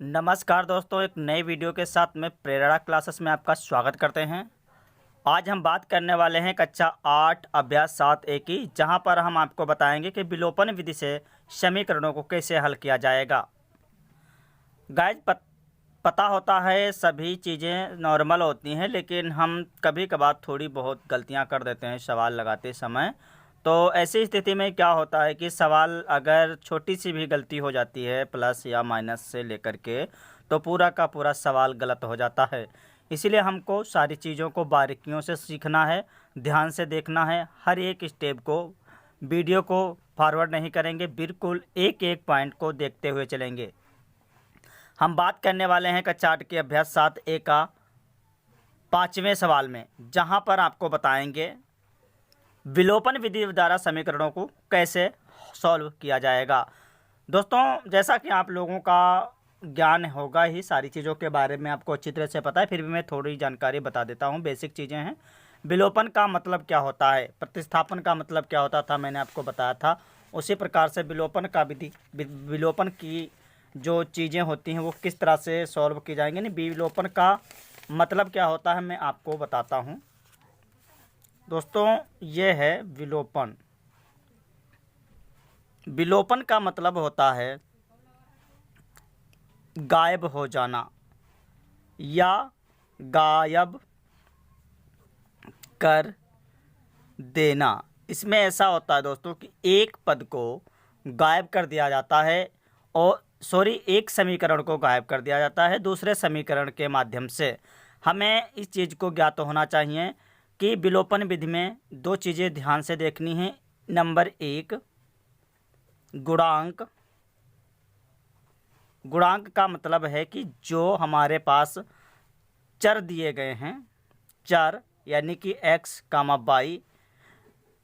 नमस्कार दोस्तों, एक नई वीडियो के साथ में प्रेरणा क्लासेस में आपका स्वागत करते हैं। आज हम बात करने वाले हैं कक्षा 8 अभ्यास 7A की, जहां पर हम आपको बताएंगे कि विलोपन विधि से समीकरणों को कैसे हल किया जाएगा। गाइज पता होता है सभी चीज़ें नॉर्मल होती हैं, लेकिन हम कभी कभार थोड़ी बहुत गलतियां कर देते हैं सवाल लगाते समय। तो ऐसी स्थिति में क्या होता है कि सवाल अगर छोटी सी भी गलती हो जाती है प्लस या माइनस से लेकर के, तो पूरा का पूरा सवाल गलत हो जाता है। इसीलिए हमको सारी चीज़ों को बारीकियों से सीखना है, ध्यान से देखना है, हर एक स्टेप को, वीडियो को फॉरवर्ड नहीं करेंगे, बिल्कुल एक एक पॉइंट को देखते हुए चलेंगे। हम बात करने वाले हैं कक्षा 8 के अभ्यास 7A का 5वें सवाल में, जहां पर आपको बताएंगे विलोपन विधि द्वारा समीकरणों को कैसे सॉल्व किया जाएगा। दोस्तों, जैसा कि आप लोगों का ज्ञान होगा ही, सारी चीज़ों के बारे में आपको अच्छी तरह से पता है, फिर भी मैं थोड़ी जानकारी बता देता हूँ। बेसिक चीज़ें हैं। विलोपन का मतलब क्या होता है, प्रतिस्थापन का मतलब क्या होता था, मैंने आपको बताया था। उसी प्रकार से विलोपन का विधि, विलोपन की जो चीज़ें होती हैं वो किस तरह से सॉल्व की जाएंगी। नहीं, विलोपन का मतलब क्या होता है मैं आपको बताता हूँ। दोस्तों, ये है विलोपन। विलोपन का मतलब होता है गायब हो जाना या गायब कर देना। इसमें ऐसा होता है दोस्तों कि एक पद को गायब कर दिया जाता है, और एक समीकरण को गायब कर दिया जाता है दूसरे समीकरण के माध्यम से। हमें इस चीज़ को ज्ञात होना चाहिए कि विलोपन विधि में दो चीज़ें ध्यान से देखनी हैं। नंबर 1, गुणांक। गुणांक का मतलब है कि जो हमारे पास चर दिए गए हैं, चर यानी कि x, y,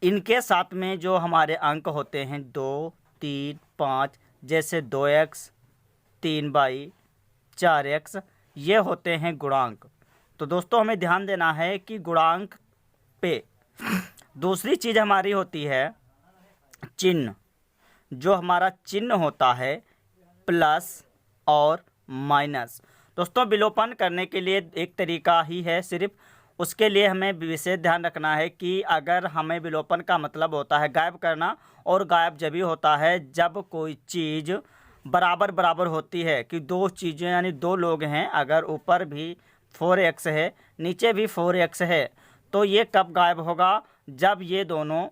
इनके साथ में जो हमारे अंक होते हैं 2, 3, 5, जैसे 2x, 3y, 4x, ये होते हैं गुणांक। तो दोस्तों, हमें ध्यान देना है कि गुणांक पे दूसरी चीज़ हमारी होती है चिन्ह। जो हमारा चिन्ह होता है प्लस और माइनस। दोस्तों, विलोपन करने के लिए एक तरीका ही है सिर्फ, उसके लिए हमें विशेष ध्यान रखना है कि अगर हमें विलोपन का मतलब होता है गायब करना, और गायब जब भी होता है जब कोई चीज़ बराबर बराबर होती है, कि दो चीज़ें यानी दो लोग हैं, अगर ऊपर भी 4x है नीचे भी 4x है, तो ये कब गायब होगा, जब ये दोनों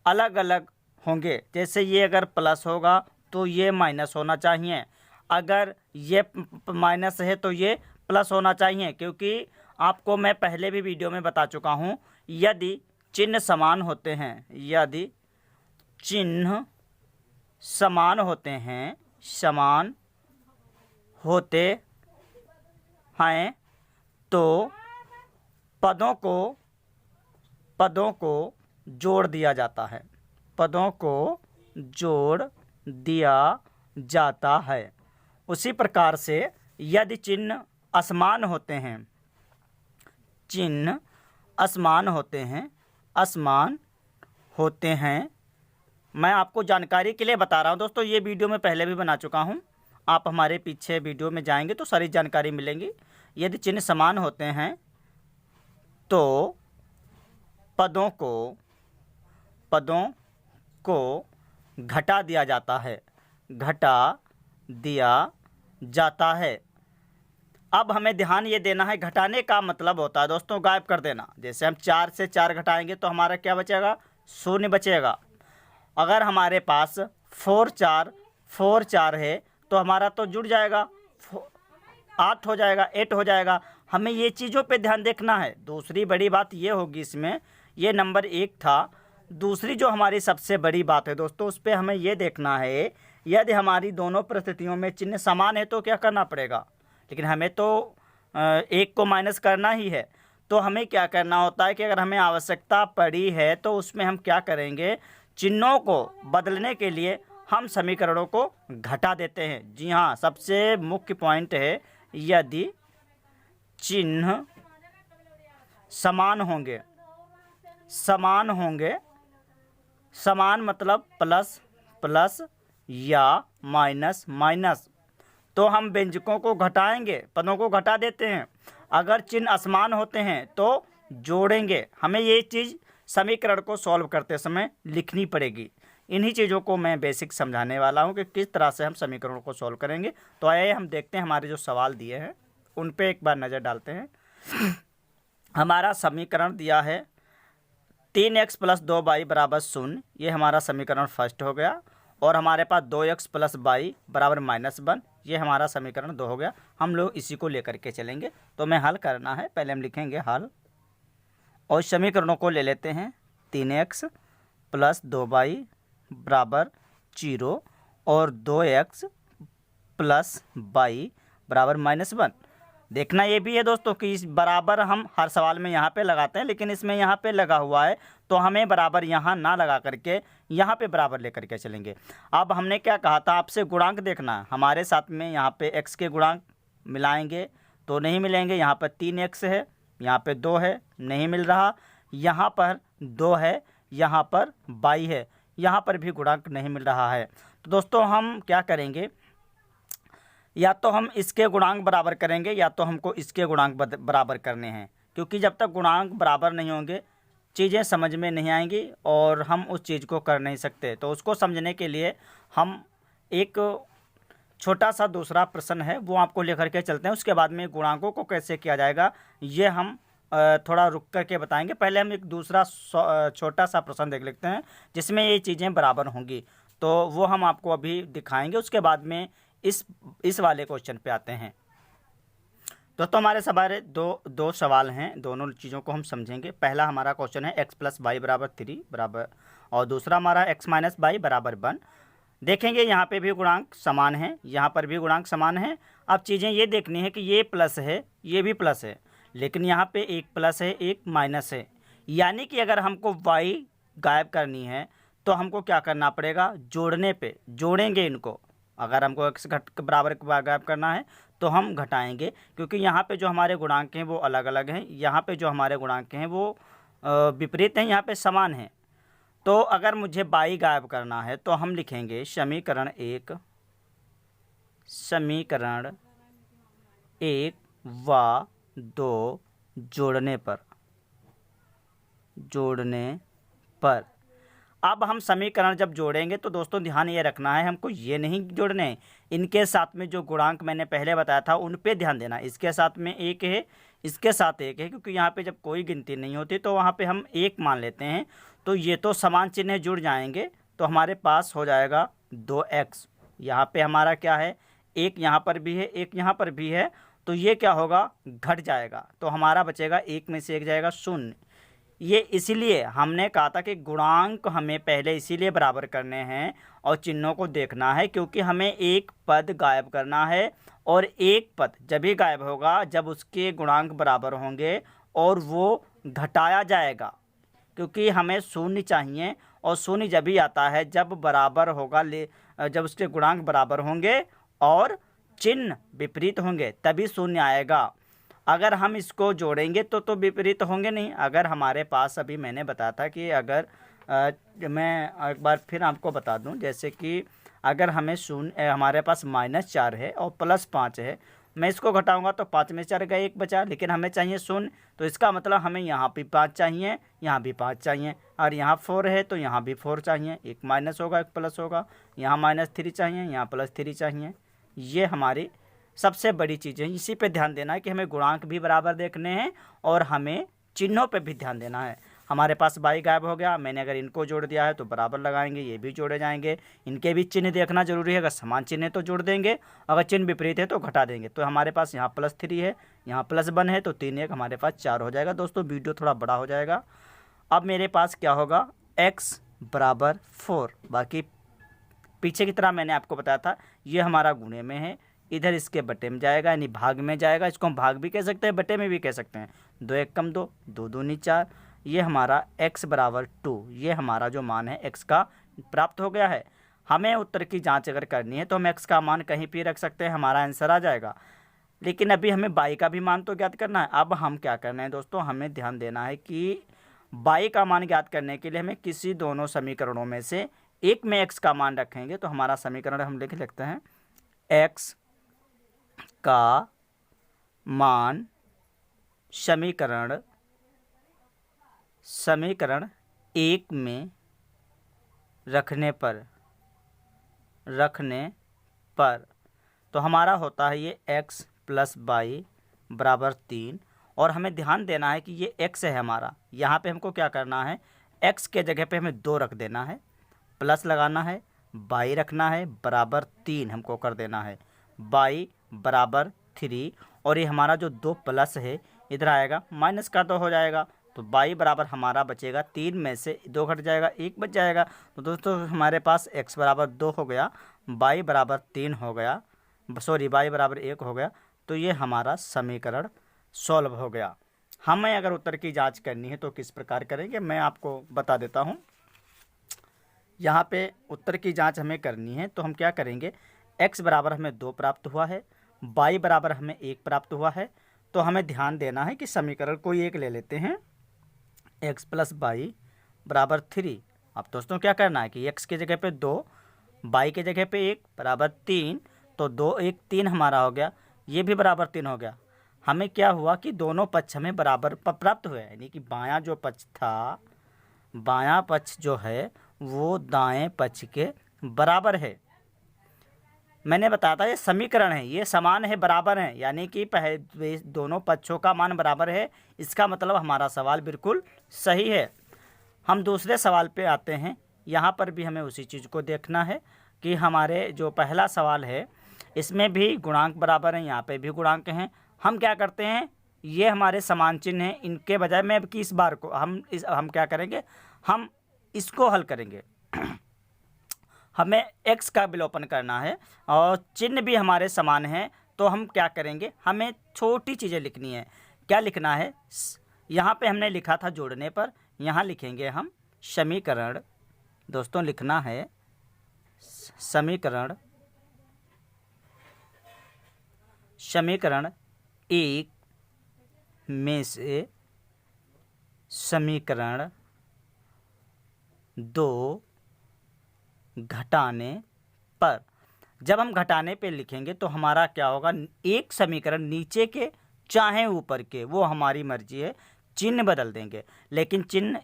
अलग अलग होंगे। जैसे ये अगर प्लस होगा तो ये माइनस होना चाहिए, अगर ये माइनस है तो ये प्लस होना चाहिए, क्योंकि आपको मैं पहले भी वीडियो में बता चुका हूँ, यदि चिन्ह समान होते हैं, यदि चिन्ह समान होते हैं, समान होते हैं, तो पदों को जोड़ दिया जाता है, पदों को जोड़ दिया जाता है। उसी प्रकार से यदि चिन्ह असमान होते हैं, चिन्ह असमान होते हैं, मैं आपको जानकारी के लिए बता रहा हूं दोस्तों, ये वीडियो मैं पहले भी बना चुका हूं, आप हमारे पीछे वीडियो में जाएंगे तो सारी जानकारी मिलेंगी। यदि चिन्ह समान होते हैं तो पदों को घटा दिया जाता है, घटा दिया जाता है। अब हमें ध्यान ये देना है, घटाने का मतलब होता है दोस्तों गायब कर देना। जैसे हम 4 से 4 घटाएंगे तो हमारा क्या बचेगा, 0 बचेगा। अगर हमारे पास 4 4 है तो हमारा तो जुड़ जाएगा, 8 हो जाएगा, 8 हो जाएगा। हमें ये चीज़ों पे ध्यान देखना है। दूसरी बड़ी बात ये होगी इसमें, ये नंबर 1 था। दूसरी जो हमारी सबसे बड़ी बात है दोस्तों, उस पर हमें ये देखना है, यदि हमारी दोनों परिस्थितियों में चिन्ह समान है तो क्या करना पड़ेगा, लेकिन हमें तो एक को माइनस करना ही है। तो हमें क्या करना होता है कि अगर हमें आवश्यकता पड़ी है तो उसमें हम क्या करेंगे, चिन्हों को बदलने के लिए हम समीकरणों को घटा देते हैं। जी हाँ, सबसे मुख्य पॉइंट है, यदि चिन्ह समान होंगे, समान मतलब प्लस प्लस या माइनस माइनस, तो हम व्यंजकों को घटाएंगे, पदों को घटा देते हैं। अगर चिन्ह असमान होते हैं तो जोड़ेंगे। हमें ये चीज़ समीकरण को सॉल्व करते समय लिखनी पड़ेगी। इन्हीं चीज़ों को मैं बेसिक समझाने वाला हूँ कि किस तरह से हम समीकरणों को सॉल्व करेंगे। तो आइए हम देखते हैं हमारे जो सवाल दिए हैं उन पे एक बार नज़र डालते हैं। हमारा समीकरण दिया है 3x + 2y = 0, ये हमारा समीकरण फर्स्ट हो गया। और हमारे पास 2x + y = -1, ये हमारा समीकरण 2 हो गया। हम लोग इसी को लेकर के चलेंगे। तो मैं हल करना है, पहले हम लिखेंगे हल और समीकरणों को ले लेते हैं। 3x + 2y = 0 और 2x + y = -1। देखना ये भी है दोस्तों कि इस बराबर हम हर सवाल में यहाँ पे लगाते हैं, लेकिन इसमें यहाँ पे लगा हुआ है तो हमें बराबर यहाँ ना लगा करके यहाँ पे बराबर लेकर के चलेंगे। अब हमने क्या कहा था आपसे, गुणांक देखना है। हमारे साथ में यहाँ पे x के गुणांक मिलाएंगे तो नहीं मिलेंगे। यहाँ पर 3x है, यहाँ पे 2 है, नहीं मिल रहा। यहाँ पर 2 है, यहाँ पर y है, यहाँ पर भी गुणांक नहीं मिल रहा है। तो दोस्तों हम क्या करेंगे, या तो हम इसके गुणांक बराबर करेंगे या तो हमको इसके गुणांक बराबर करने हैं, क्योंकि जब तक गुणांक बराबर नहीं होंगे चीज़ें समझ में नहीं आएंगी और हम उस चीज़ को कर नहीं सकते। तो उसको समझने के लिए हम एक छोटा सा दूसरा प्रश्न है वो आपको लेकर के चलते हैं। उसके बाद में गुणांकों को कैसे किया जाएगा ये हम थोड़ा रुक करके बताएंगे। पहले हम एक दूसरा छोटा सा प्रश्न देख लेते हैं जिसमें ये चीज़ें बराबर होंगी, तो वो हम आपको अभी दिखाएंगे। उसके बाद में इस वाले क्वेश्चन पे आते हैं। दोस्तों हमारे सवाल दो सवाल हैं, दोनों चीज़ों को हम समझेंगे। पहला हमारा क्वेश्चन है x + y = 3 बराबर, और दूसरा हमारा x - y = 1। देखेंगे यहाँ पे भी गुणांक समान है, यहाँ पर भी गुणांक समान है। अब चीज़ें ये देखनी है कि ये प्लस है, ये भी प्लस है, लेकिन यहाँ पे एक प्लस है, एक माइनस है। यानी कि अगर हमको y गायब करनी है तो हमको क्या करना पड़ेगा, जोड़ने पे जोड़ेंगे इनको। अगर हमको x बराबर गायब करना है तो हम घटाएंगे, क्योंकि यहाँ पे जो हमारे गुणांक हैं वो अलग अलग हैं, यहाँ पे जो हमारे गुणांक हैं वो विपरीत हैं, यहाँ पे समान हैं। तो अगर मुझे y गायब करना है तो हम लिखेंगे समीकरण 1 व 2 जोड़ने पर। अब हम समीकरण जब जोड़ेंगे तो दोस्तों ध्यान ये रखना है, हमको ये नहीं जोड़ने हैं, इनके साथ में जो गुणांक मैंने पहले बताया था उन पे ध्यान देना। इसके साथ में 1 है, इसके साथ 1 है, क्योंकि यहाँ पे जब कोई गिनती नहीं होती तो वहाँ पे हम 1 मान लेते हैं। तो ये तो समान चिन्ह जुड़ जाएंगे तो हमारे पास हो जाएगा 2x। यहाँ पे हमारा क्या है, 1 यहाँ पर भी है, 1 यहाँ पर भी है, तो ये क्या होगा, घट जाएगा। तो हमारा बचेगा 1 में से 1 जाएगा 0। ये इसीलिए हमने कहा था कि गुणांक हमें पहले इसीलिए बराबर करने हैं और चिन्हों को देखना है, क्योंकि हमें एक पद गायब करना है। और एक पद जब भी गायब होगा जब उसके गुणांक बराबर होंगे और वो घटाया जाएगा, क्योंकि हमें 0 चाहिए और 0 जब भी आता है जब बराबर होगा, जब उसके गुणांक बराबर होंगे और चिन्ह विपरीत होंगे तभी 0 आएगा। अगर हम इसको जोड़ेंगे तो विपरीत होंगे नहीं। अगर हमारे पास, अभी मैंने बताया था कि अगर मैं एक बार फिर आपको बता दूं, जैसे कि अगर हमें हमारे पास -4 है और +5 है, मैं इसको घटाऊंगा तो 5 में 4 का 1 बचा, लेकिन हमें चाहिए 0। तो इसका मतलब हमें यहाँ भी 5 चाहिए, यहाँ भी 5 चाहिए, और यहाँ 4 है तो यहाँ भी 4 चाहिए। एक माइनस होगा, एक प्लस होगा, यहाँ -3 चाहिए, यहाँ +3 चाहिए। ये हमारी सबसे बड़ी चीज़ है। इसी पे ध्यान देना है कि हमें गुणांक भी बराबर देखने हैं और हमें चिन्हों पे भी ध्यान देना है। हमारे पास y गायब हो गया, मैंने अगर इनको जोड़ दिया है तो बराबर लगाएंगे, ये भी जोड़े जाएंगे। इनके भी चिन्ह देखना जरूरी है, अगर समान चिन्ह है तो जोड़ देंगे, अगर चिन्ह विपरीत है तो घटा देंगे। तो हमारे पास यहाँ +3 है, यहाँ +1 है, तो 3 1 हमारे पास 4 हो जाएगा। दोस्तों वीडियो थोड़ा बड़ा हो जाएगा। अब मेरे पास क्या होगा, x = 4। बाकी पीछे की तरह मैंने आपको बताया था, ये हमारा गुणे में है, इधर इसके बटे में जाएगा, यानी भाग में जाएगा। इसको हम भाग भी कह सकते हैं, बटे में भी कह सकते हैं। 2 1 कम 2, 2 दूनी 4। ये हमारा x = 2, ये हमारा जो मान है x का प्राप्त हो गया है। हमें उत्तर की जांच अगर करनी है तो हम x का मान कहीं भी रख सकते हैं, हमारा आंसर आ जाएगा। लेकिन अभी हमें y का भी मान तो ज्ञात करना है। अब हम क्या करना है दोस्तों, हमें ध्यान देना है कि y का मान ज्ञात करने के लिए हमें किसी दोनों समीकरणों में से एक में x का मान रखेंगे। तो हमारा समीकरण हम लिख सकते हैं x का मान समीकरण 1 में रखने पर तो हमारा होता है ये x प्लस बाई बराबर 3। और हमें ध्यान देना है कि ये x है हमारा, यहाँ पे हमको क्या करना है, x के जगह पे हमें 2 रख देना है, प्लस लगाना है, बाई रखना है, बराबर 3 हमको कर देना है, बाई बराबर 3। और ये हमारा जो 2 प्लस है इधर आएगा, माइनस का 2 हो जाएगा। तो बाई बराबर हमारा बचेगा, 3 में से 2 घट जाएगा, 1 बच जाएगा। तो दोस्तों हमारे पास x बराबर 2 हो गया, बाई बराबर 3 हो गया, सॉरी बाई बराबर 1 हो गया। तो ये हमारा समीकरण सॉल्व हो गया। हमें अगर उत्तर की जांच करनी है तो किस प्रकार करेंगे, मैं आपको बता देता हूँ। यहाँ पे उत्तर की जांच हमें करनी है तो हम क्या करेंगे, x बराबर हमें 2 प्राप्त हुआ है, बाई बराबर हमें 1 प्राप्त हुआ है। तो हमें ध्यान देना है कि समीकरण कोई एक ले लेते हैं, x प्लस बाई बराबर 3। अब दोस्तों क्या करना है कि x की जगह पे 2, बाई की जगह पे 1 बराबर 3। तो 2 1 3 हमारा हो गया, ये भी बराबर 3 हो गया। हमें क्या हुआ कि दोनों पक्ष हमें बराबर प्राप्त हुए, यानी कि बायां जो पक्ष था, बायां पक्ष जो है वो दाएं पक्ष के बराबर है। मैंने बताया था ये समीकरण है, ये समान है, बराबर है, यानी कि दोनों पक्षों का मान बराबर है। इसका मतलब हमारा सवाल बिल्कुल सही है। हम दूसरे सवाल पे आते हैं। यहाँ पर भी हमें उसी चीज़ को देखना है कि हमारे जो पहला सवाल है इसमें भी गुणांक बराबर हैं, यहाँ पे भी गुणांक हैं। हम क्या करते हैं, ये हमारे समान चिन्ह हैं, इनके बजाय मैं कि इस बार को हम क्या करेंगे, हम इसको हल करेंगे। हमें x का विलोपन करना है और चिन्ह भी हमारे समान हैं। तो हम क्या करेंगे, हमें छोटी चीज़ें लिखनी है। क्या लिखना है, यहाँ पे हमने लिखा था जोड़ने पर, यहाँ लिखेंगे हम समीकरण। दोस्तों लिखना है समीकरण 1 में से समीकरण 2 घटाने पर। जब हम घटाने पे लिखेंगे तो हमारा क्या होगा, एक समीकरण नीचे के चाहे ऊपर के, वो हमारी मर्जी है, चिन्ह बदल देंगे। लेकिन चिन्ह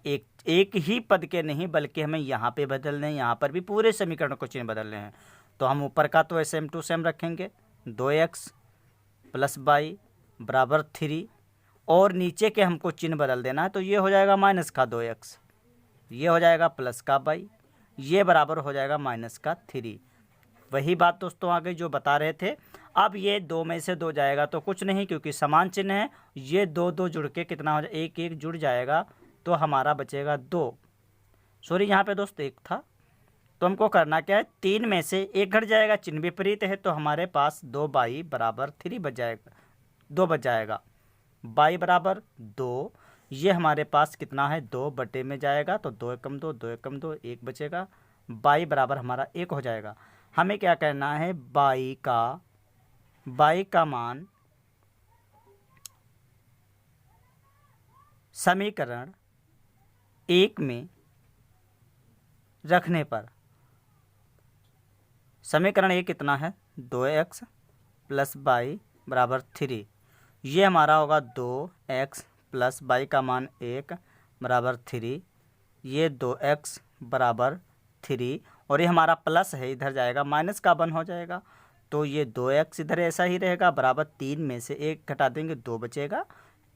एक ही पद के नहीं, बल्कि हमें यहाँ पे बदलने हैं, यहाँ पर भी पूरे समीकरण को चिन्ह बदलने हैं। तो हम ऊपर का तो सेम टू सेम रखेंगे, 2x प्लस बाई बराबर 3, और नीचे के हमको चिन्ह बदल देना है। तो ये हो जाएगा माइनस का 2x, ये हो जाएगा प्लस का बाई, ये बराबर हो जाएगा माइनस का 3। वही बात दोस्तों आगे जो बता रहे थे। अब ये 2 में से 2 जाएगा तो कुछ नहीं, क्योंकि समान चिन्ह है। ये 2 2 जुड़ के कितना हो जाएगा, 1 1 जुड़ जाएगा, तो हमारा बचेगा 2। सॉरी यहाँ पे दोस्त 1 था, तो हमको करना क्या है, 3 में से 1 घट जाएगा, चिन्ह विपरीत है, तो हमारे पास 2 बाई बराबर 3 बच जाएगा, 2 बच जाएगा। बाई बराबर 2, ये हमारे पास कितना है, 2 बटे में जाएगा, तो 2 एकम 2, 2 एकम 2, 1 बचेगा। बाई बराबर हमारा 1 हो जाएगा। हमें क्या करना है, बाई का मान समीकरण 1 में रखने पर। समीकरण 1 कितना है, 2x प्लस बाई बराबर 3। ये हमारा होगा 2x प्लस बाई का मान 1 बराबर 3, ये 2x बराबर 3, और ये हमारा प्लस है, इधर जाएगा माइनस का 1 हो जाएगा। तो ये 2x इधर ऐसा ही रहेगा, बराबर 3 में से 1 घटा देंगे, 2 बचेगा।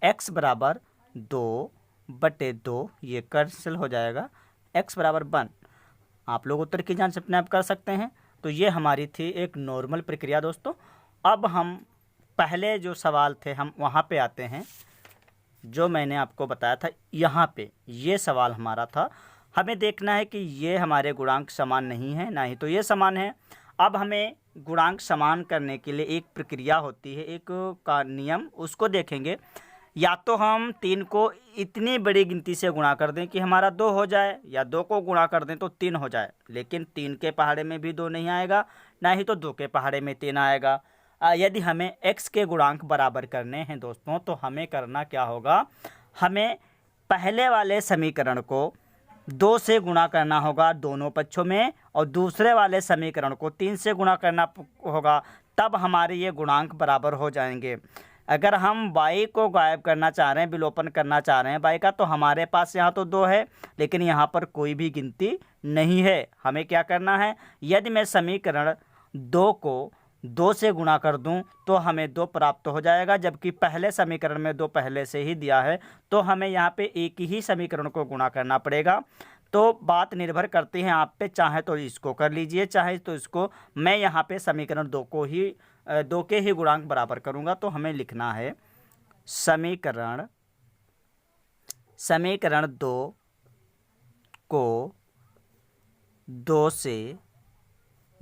x बराबर 2 बटे 2, ये कैंसिल हो जाएगा, x बराबर 1। आप लोग उत्तर की जांच अपने आप कर सकते हैं। तो ये हमारी थी एक नॉर्मल प्रक्रिया दोस्तों। अब हम पहले जो सवाल थे हम वहाँ पे आते हैं, जो मैंने आपको बताया था। यहाँ पे ये सवाल हमारा था, हमें देखना है कि ये हमारे गुणांक समान नहीं है, ना ही तो ये समान है। अब हमें गुणांक समान करने के लिए एक प्रक्रिया होती है, एक का नियम, उसको देखेंगे। या तो हम 3 को इतनी बड़ी गिनती से गुणा कर दें कि हमारा 2 हो जाए, या 2 को गुणा कर दें तो 3 हो जाए। लेकिन 3 के पहाड़े में भी 2 नहीं आएगा, ना ही तो 2 के पहाड़े में 3 आएगा। यदि हमें x के गुणांक बराबर करने हैं दोस्तों, तो हमें करना क्या होगा, हमें पहले वाले समीकरण को 2 से गुणा करना होगा दोनों पक्षों में, और दूसरे वाले समीकरण को 3 से गुणा करना होगा, तब हमारे ये गुणांक बराबर हो जाएंगे। अगर हम y को गायब करना चाह रहे हैं, विलोपन करना चाह रहे हैं y का, तो हमारे पास यहाँ तो 2 है लेकिन यहाँ पर कोई भी गिनती नहीं है। हमें क्या करना है, यदि मैं समीकरण 2 को 2 से गुणा कर दूं तो हमें 2 प्राप्त हो जाएगा, जबकि पहले समीकरण में 2 पहले से ही दिया है, तो हमें यहाँ पे एक ही समीकरण को गुणा करना पड़ेगा। तो बात निर्भर करती है आप पे, चाहे तो इसको कर लीजिए चाहे तो इसको। मैं यहाँ पे समीकरण 2 के ही गुणांक बराबर करूँगा। तो हमें लिखना है समीकरण 2 को 2 से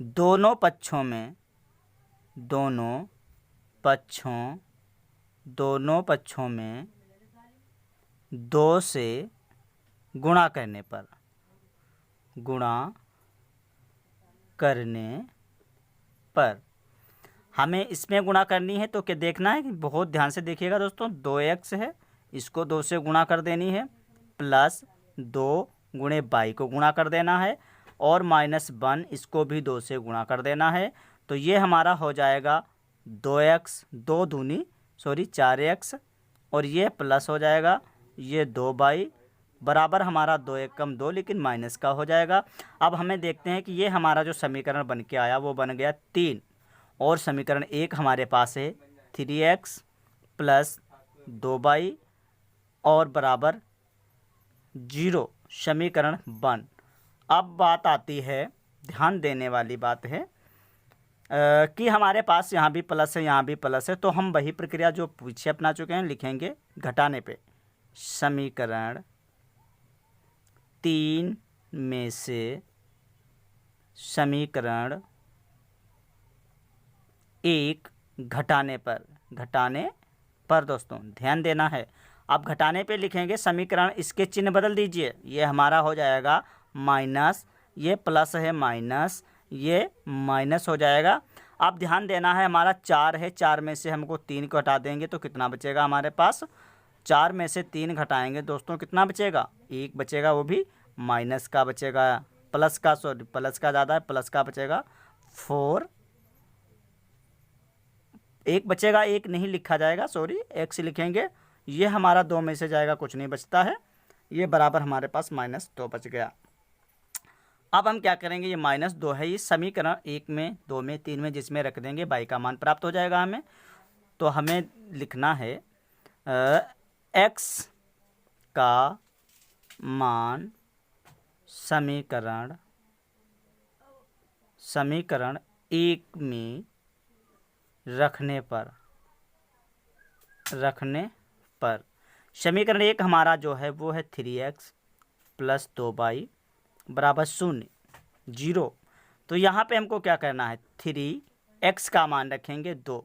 दोनों पक्षों में दोनों पक्षों में 2 से गुणा करने पर हमें इसमें गुणा करनी है। तो क्या देखना है कि बहुत ध्यान से देखिएगा दोस्तों, 2x है, इसको 2 से गुणा कर देनी है, प्लस 2 गुणे y को गुणा कर देना है, और -1 इसको भी 2 से गुणा कर देना है। तो ये हमारा हो जाएगा 2x 2 दूनी 4x, और ये प्लस हो जाएगा ये 2y बराबर हमारा 2 1 कम 2 लेकिन माइनस का हो जाएगा। अब हमें देखते हैं कि ये हमारा जो समीकरण बन के आया वो बन गया 3, और समीकरण 1 हमारे पास है 3x प्लस 2y और बराबर 0, समीकरण 1। अब बात आती है, ध्यान देने वाली बात है कि हमारे पास यहाँ भी प्लस है यहाँ भी प्लस है, तो हम वही प्रक्रिया जो पीछे अपना चुके हैं लिखेंगे घटाने पे। समीकरण 3 में से समीकरण 1 घटाने पर दोस्तों ध्यान देना है। अब घटाने पे लिखेंगे समीकरण, इसके चिन्ह बदल दीजिए, ये हमारा हो जाएगा माइनस, ये प्लस है माइनस, ये माइनस हो जाएगा। अब ध्यान देना है, हमारा 4 है, 4 में से हमको 3 को हटा देंगे तो कितना बचेगा हमारे पास, 4 में से 3 घटाएंगे दोस्तों कितना बचेगा, 1 बचेगा, वो भी माइनस का बचेगा, प्लस का ज़्यादा है, प्लस का बचेगा 4, 1 बचेगा, 1 नहीं लिखा जाएगा, x लिखेंगे, ये हमारा 2 में से जाएगा, कुछ नहीं बचता है, ये बराबर हमारे पास -2 बच गया। अब हम क्या करेंगे, ये -2 है, ये समीकरण 1 में 2 में 3 में जिसमें रख देंगे y का मान प्राप्त हो जाएगा हमें। तो हमें लिखना है x का मान समीकरण 1 में रखने पर समीकरण 1 हमारा जो है वो है 3x प्लस 2y बराबर 0। तो यहाँ पे हमको क्या करना है, 3x का मान रखेंगे 2,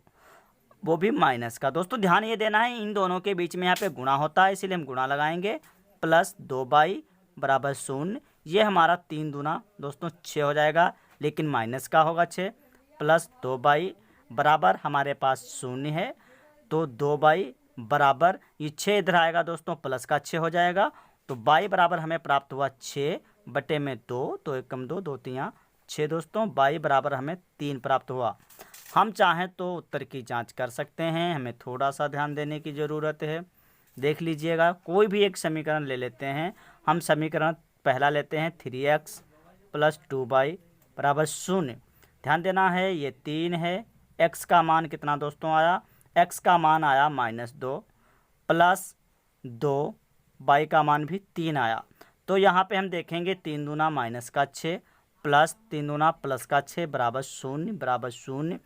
वो भी माइनस का। दोस्तों ध्यान ये देना है, इन दोनों के बीच में यहाँ पे गुणा होता है इसीलिए हम गुणा लगाएंगे, प्लस 2y बराबर 0, ये हमारा 3 दूना दोस्तों 6 हो जाएगा लेकिन माइनस का होगा 6, प्लस 2y बराबर हमारे पास 0 है, तो 2y बराबर ये 6 इधर आएगा दोस्तों, प्लस का 6 हो जाएगा। तो y बराबर हमें प्राप्त हुआ 6 बटे में 2, तो 1 कम 2 2 3 6 दोस्तों, y बराबर हमें 3 प्राप्त हुआ। हम चाहें तो उत्तर की जांच कर सकते हैं, हमें थोड़ा सा ध्यान देने की ज़रूरत है। देख लीजिएगा, कोई भी एक समीकरण ले लेते हैं, हम समीकरण पहला लेते हैं 3x प्लस 2y बराबर 0। ध्यान देना है ये 3 है, x का मान कितना दोस्तों आया, x का मान आया -2 प्लस 2, y का मान भी 3 आया। तो यहाँ पे हम देखेंगे 3 दूना माइनस का 6 प्लस 3 दूना प्लस का 6 बराबर 0।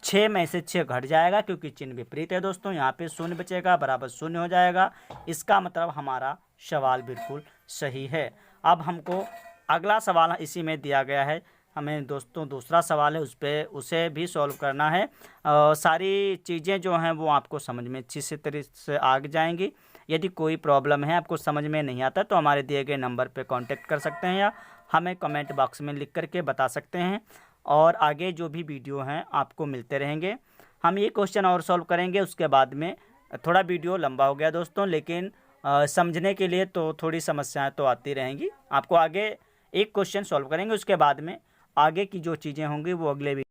6 में से 6 घट जाएगा क्योंकि चिन्ह विपरीत है दोस्तों, यहाँ पे 0 बचेगा बराबर 0 हो जाएगा। इसका मतलब हमारा सवाल बिल्कुल सही है। अब हमको अगला सवाल इसी में दिया गया है, हमें दोस्तों दूसरा सवाल है उसे भी सॉल्व करना है। सारी चीज़ें जो हैं वो आपको समझ में अच्छी से तरीके से आ जाएंगी। यदि कोई प्रॉब्लम है, आपको समझ में नहीं आता, तो हमारे दिए गए नंबर पे कांटेक्ट कर सकते हैं या हमें कमेंट बॉक्स में लिख करके बता सकते हैं। और आगे जो भी वीडियो हैं आपको मिलते रहेंगे। हम ये क्वेश्चन और सॉल्व करेंगे, उसके बाद में थोड़ा वीडियो लंबा हो गया दोस्तों, लेकिन समझने के लिए तो थोड़ी समस्याएं तो आती रहेंगी। आपको आगे एक क्वेश्चन सॉल्व करेंगे, उसके बाद में आगे की जो चीज़ें होंगी वो अगले वीडियो